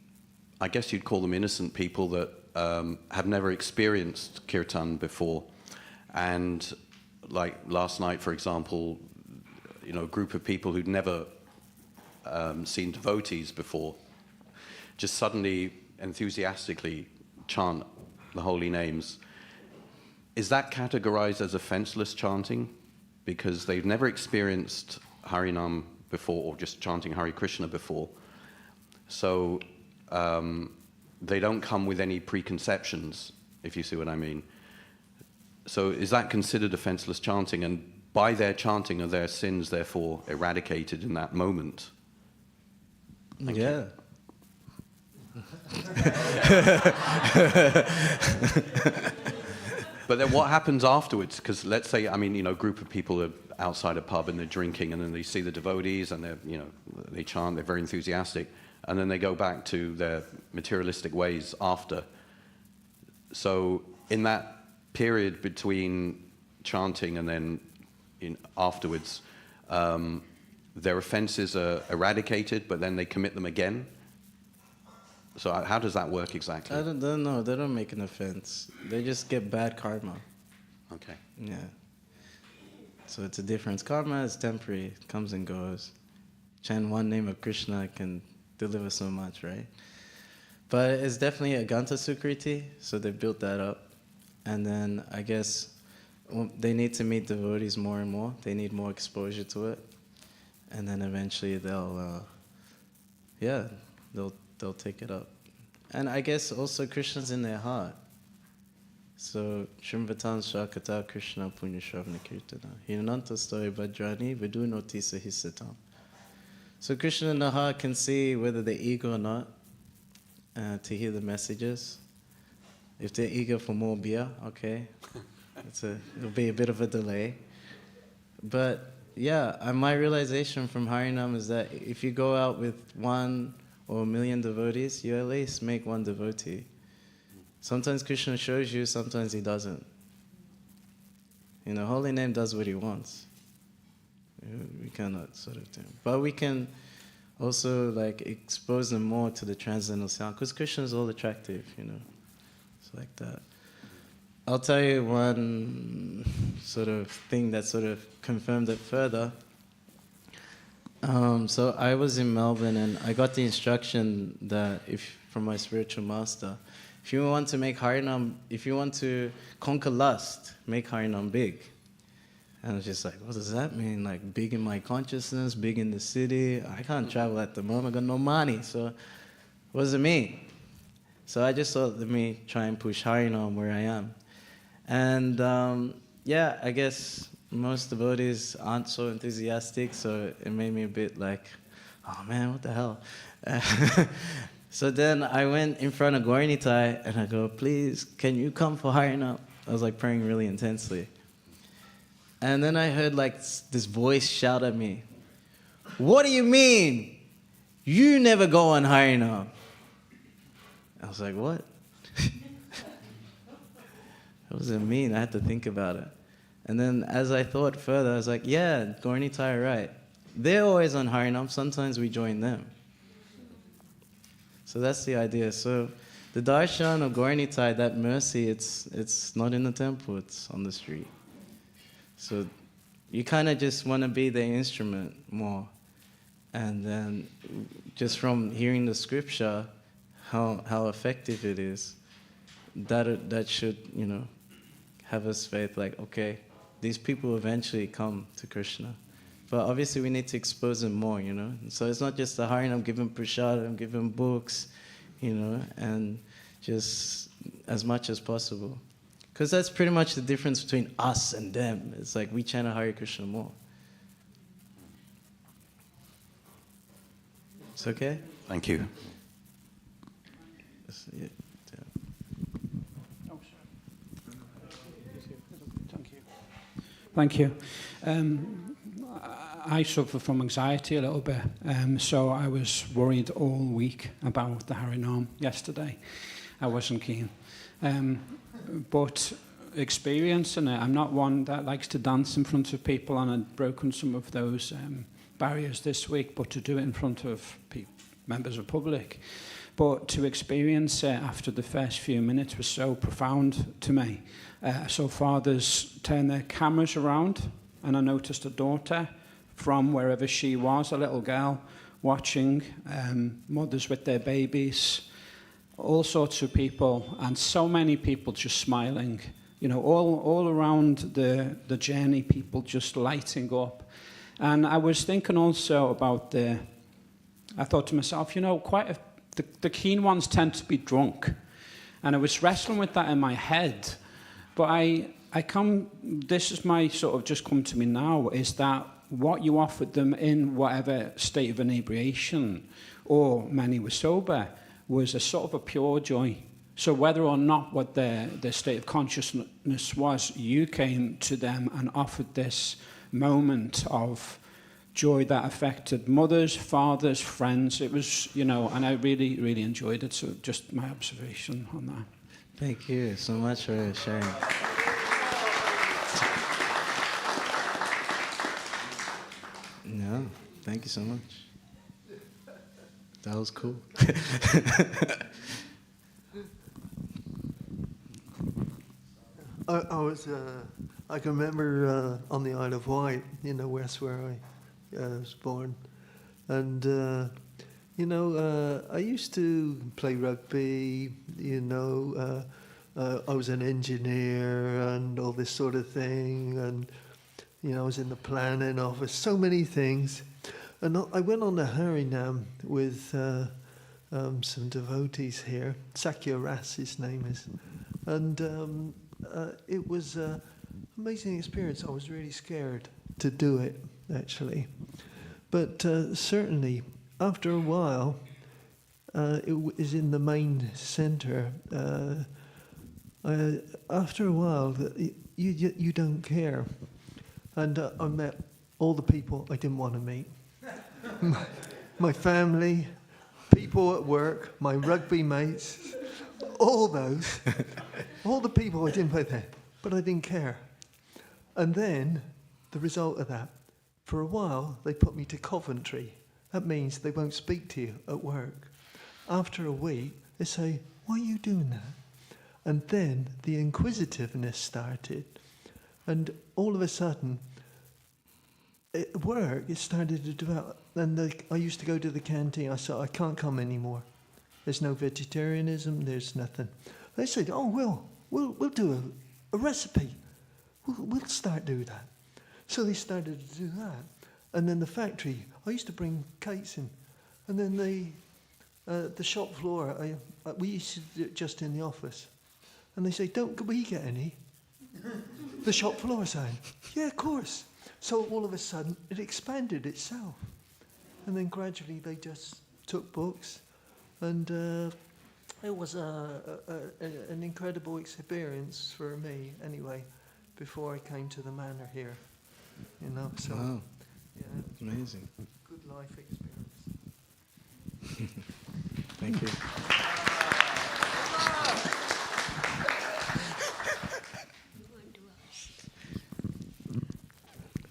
I guess you'd call them innocent people that have never experienced kirtan before. And like last night, for example, a group of people who'd never seen devotees before just suddenly enthusiastically chant the holy names. Is that categorized as offenseless chanting because they've never experienced Harinam before, or just chanting Hare Krishna before? So they don't come with any preconceptions, if you see what I mean. So is that considered offenseless chanting, and by their chanting are their sins therefore eradicated in that moment? Thank you. But then what happens afterwards? Because let's say, a group of people are outside a pub and they're drinking, and then they see the devotees and they chant, they're very enthusiastic, and then they go back to their materialistic ways after. So in that period between chanting and then afterwards, their offenses are eradicated, but then they commit them again? So how does that work exactly? I don't know. They don't make an offense. They just get bad karma. Okay. Yeah. So it's a difference. Karma is temporary. It comes and goes. Chant one name of Krishna can deliver so much, right? But it's definitely a Ganta Sukriti, so they built that up. And then I guess they need to meet devotees more and more. They need more exposure to it. And then eventually they'll take it up. And I guess also Krishna's in their heart. So, Shrimvatan Shakata Krishna Punya Shravana Kirtana. Hinananta Stoy Bhadrani Vidunoti Sahisatam. So Krishna in the heart can see whether they're eager or not to hear the messages. If they're eager for more beer, okay. It'll be a bit of a delay. But yeah, my realization from Harinam is that if you go out with 1 or 1 million devotees, you at least make one devotee. Sometimes Krishna shows you, sometimes he doesn't. Holy name does what he wants. We cannot sort of do. But we can also expose them more to the transcendental sound, because Krishna is all attractive, It's like that. I'll tell you one sort of thing that sort of confirmed it further. So I was in Melbourne, and I got the instruction that from my spiritual master, if you want to make Harinam, if you want to conquer lust, make Harinam big. And I was just like, what does that mean? Like big in my consciousness, big in the city? I can't travel at the moment, I got no money. So what does it mean? So I just thought, let me try and push Harinam where I am. And I guess most devotees aren't so enthusiastic, so it made me a bit like, oh man, what the hell? So then I went in front of Gauranitai and I go, please, can you come for Harinam? I was praying really intensely. And then I heard this voice shout at me, what do you mean? You never go on Harinam. I was like, what? what does it mean? I had to think about it. And then as I thought further, I was like, yeah, Gaura Nitai are right. They're always on Harinam. Sometimes we join them. So that's the idea. So the darshan of Gaura Nitai, that mercy, it's not in the temple, it's on the street. So you kind of just want to be the instrument more. And then just from hearing the scripture, how effective it is, that should, have us faith like, okay, these people eventually come to Krishna. But obviously we need to expose them more, So it's not just the Harinam, give them prasadam, give them books, and just as much as possible. Because that's pretty much the difference between us and them. It's like we chant Hare Krishna more. It's okay? Thank you. Yeah. Thank you. I suffer from anxiety a little bit, so I was worried all week about the Harinam yesterday. I wasn't keen. But experiencing it, I'm not one that likes to dance in front of people, and I'd broken some of those barriers this week, but to do it in front of members of public. But to experience it after the first few minutes was so profound to me. So fathers turned their cameras around, and I noticed a daughter from wherever she was, a little girl, watching, mothers with their babies, all sorts of people, and so many people just smiling. All around the journey, people just lighting up. And I was thinking also about I thought to myself, the keen ones tend to be drunk. And I was wrestling with that in my head. But this is my sort of just come to me now, is that what you offered them in whatever state of inebriation, or many were sober, was a sort of a pure joy. So whether or not what their state of consciousness was, you came to them and offered this moment of joy that affected mothers, fathers, friends. It was, and I really, really enjoyed it. So just my observation on that. Thank you so much for sharing. No, thank you so much. That was cool. I can remember on the Isle of Wight, west where I was born. And, I used to play rugby, I was an engineer and all this sort of thing. And, I was in the planning office, so many things. And I went on the Harinam with some devotees here. Sakya Ras, his name is. And it was an amazing experience. I was really scared to do it, actually. But certainly, after a while, it is in the main centre. After a while, you don't care. And I met all the people I didn't want to meet. My family, people at work, my rugby mates, all those, all the people I didn't put there, but I didn't care. And then, the result of that, for a while, they put me to Coventry. That means they won't speak to you at work. After a week, they say, why are you doing that? And then the inquisitiveness started. And all of a sudden, at work, it started to develop. And I used to go to the canteen. I said, I can't come anymore. There's no vegetarianism. There's nothing. They said, oh, we'll do a recipe. We'll start doing that. So they started to do that. And then the factory, I used to bring cakes in. And then the shop floor, we used to do it just in the office. And they say, don't we get any? The shop floor saying, yeah, of course. So all of a sudden, it expanded itself. And then gradually they just took books. And it was an incredible experience for me, anyway, before I came to the manor here. So, wow. Yeah, It's amazing. Good life experience. Thank you.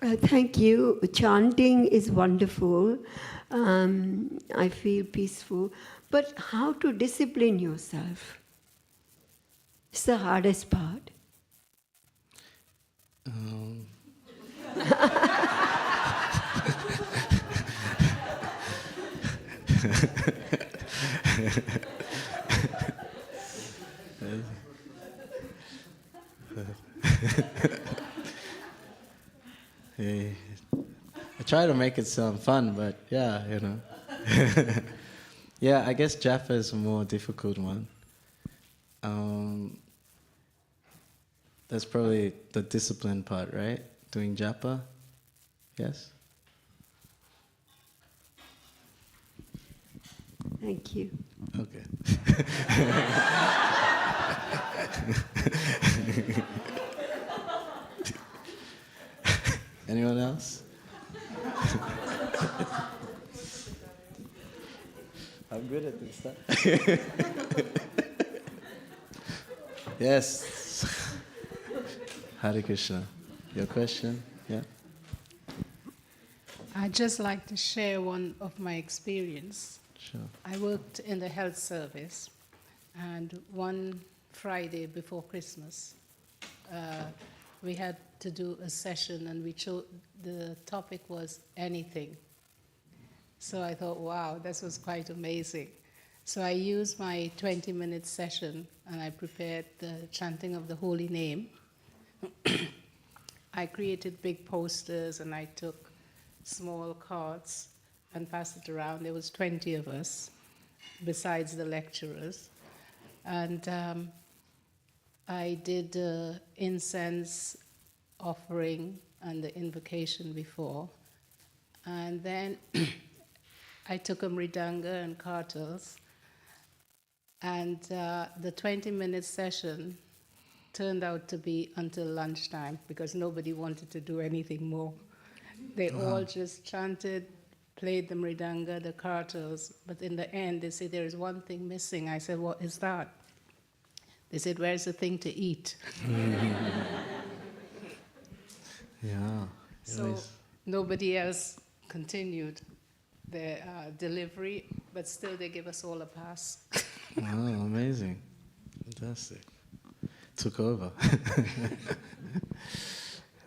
Thank you. Chanting is wonderful. I feel peaceful. But how to discipline yourself? It's the hardest part. Yeah, I try to make it sound fun, but yeah, you know. Yeah, I guess Japa is a more difficult one. That's probably the discipline part, right? Doing Japa? Yes? Thank you. Okay. Anyone else? I'm good at this stuff. Yes. Hare Krishna. Your question? Yeah? I'd just like to share one of my experience. Sure. I worked in the health service, and one Friday before Christmas, we had to do a session, and the topic was anything. So I thought, wow, this was quite amazing. So I used my 20-minute session, and I prepared the chanting of the holy name. I created big posters, and I took small cards and passed it around. There was 20 of us, besides the lecturers. And I did the incense offering and the invocation before. And then I took a mridanga and kartals. And the 20-minute session turned out to be until lunchtime because nobody wanted to do anything more. They all just chanted, played the mridanga, the kartals, but in the end they said, there is one thing missing. I said, what is that? They said, where's the thing to eat? Yeah. So nobody else continued their delivery, but still they give us all a pass. Wow, amazing. Fantastic. Took over.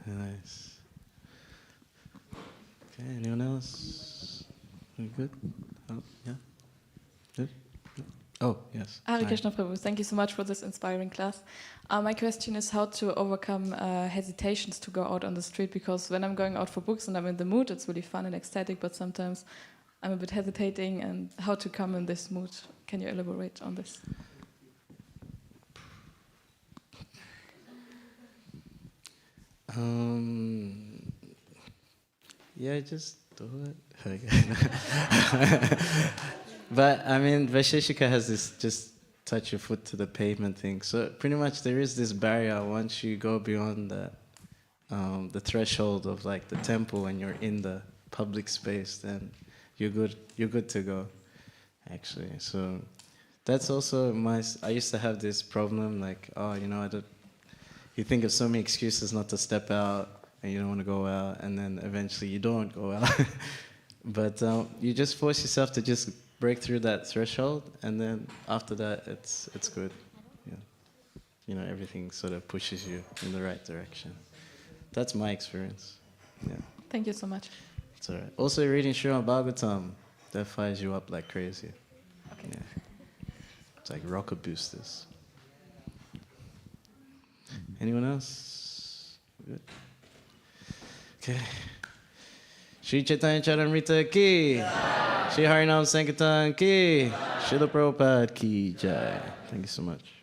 Nice. Okay, anyone else? We good? Oh, yeah? Good? Oh, yes. Hare Hi. Krishna Prabhu, thank you so much for this inspiring class. My question is how to overcome hesitations to go out on the street, because when I'm going out for books and I'm in the mood, it's really fun and ecstatic, but sometimes I'm a bit hesitating, and how to come in this mood. Can you elaborate on this? Yeah, just do it. But I mean, Vaisheshika has this just touch your foot to the pavement thing. So pretty much there is this barrier once you go beyond the threshold of like the temple and you're in the public space, then you're good to go, actually. So that's also I used to have this problem, like, oh, you know, you think of so many excuses not to step out, and you don't want to go out, and then eventually you don't go out. But you just force yourself to just break through that threshold, and then after that, it's good. Yeah. You know, everything sort of pushes you in the right direction. That's my experience. Yeah. Thank you so much. It's all right. Also, reading Srimad Bhagavatam, that fires you up like crazy. Okay. Yeah. It's like rocket boosters. Anyone else? Good. Okay. Shri Caitanya-Caritāmṛta ki. Shri Harinam Sankirtan ki. Srila Prabhupada ki jai. Thank you so much.